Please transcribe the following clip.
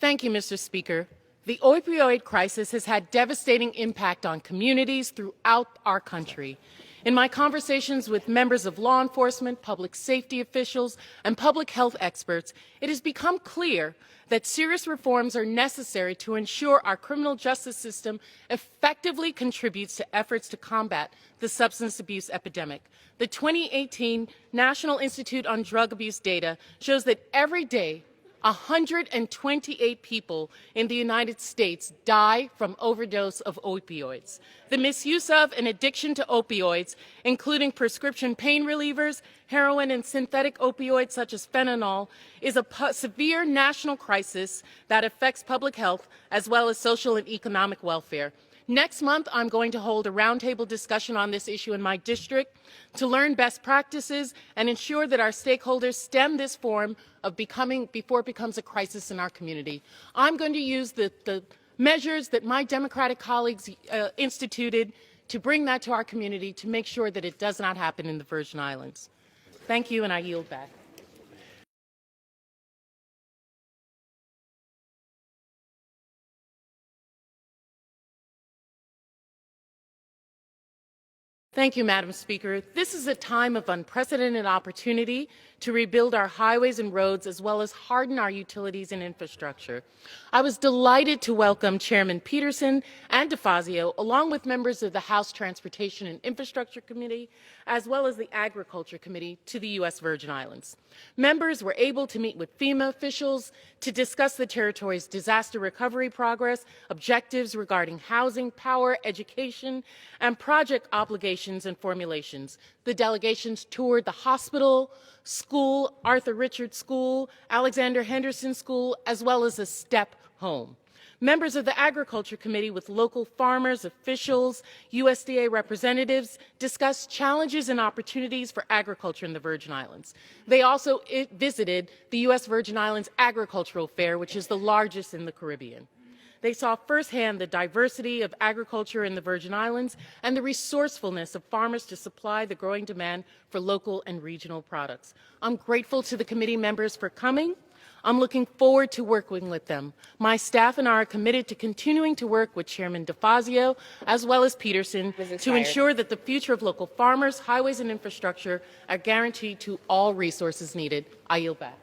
Thank you, Mr. Speaker. The opioid crisis has had devastating impact on communities throughout our country. In my conversations with members of law enforcement, public safety officials, and public health experts, it has become clear that serious reforms are necessary to ensure our criminal justice system effectively contributes to efforts to combat the substance abuse epidemic. The 2018 National Institute on Drug Abuse data shows that every day 128 people in the United States die from overdose of opioids. The misuse of and addiction to opioids, including prescription pain relievers, heroin, and synthetic opioids such as fentanyl, is a severe national crisis that affects public health as well as social and economic welfare. Next month, I'm going to hold a roundtable discussion on this issue in my district to learn best practices and ensure that our stakeholders stem this form of before it becomes a crisis in our community. I'm going to use the measures that my Democratic colleagues instituted to bring that to our community to make sure that it does not happen in the Virgin Islands. Thank you, and I yield back. Thank you, Madam Speaker. This is a time of unprecedented opportunity to rebuild our highways and roads as well as harden our utilities and infrastructure. I was delighted to welcome Chairman Peterson and DeFazio, along with members of the House Transportation and Infrastructure Committee, as well as the Agriculture Committee, to the U.S. Virgin Islands. Members were able to meet with FEMA officials to discuss the territory's disaster recovery progress, objectives regarding housing, power, education, and project obligations and formulations. The delegations toured the hospital, school, Arthur Richards School, Alexander Henderson School, as well as a STEP home. Members of the Agriculture Committee with local farmers, officials, USDA representatives discussed challenges and opportunities for agriculture in the Virgin Islands. They also visited the U.S. Virgin Islands Agricultural Fair, which is the largest in the Caribbean. They saw firsthand the diversity of agriculture in the Virgin Islands and the resourcefulness of farmers to supply the growing demand for local and regional products. I'm grateful to the committee members for coming. I'm looking forward to working with them. My staff and I are committed to continuing to work with Chairman DeFazio as well as Peterson to ensure that the future of local farmers, highways, and infrastructure are guaranteed to all resources needed. I yield back.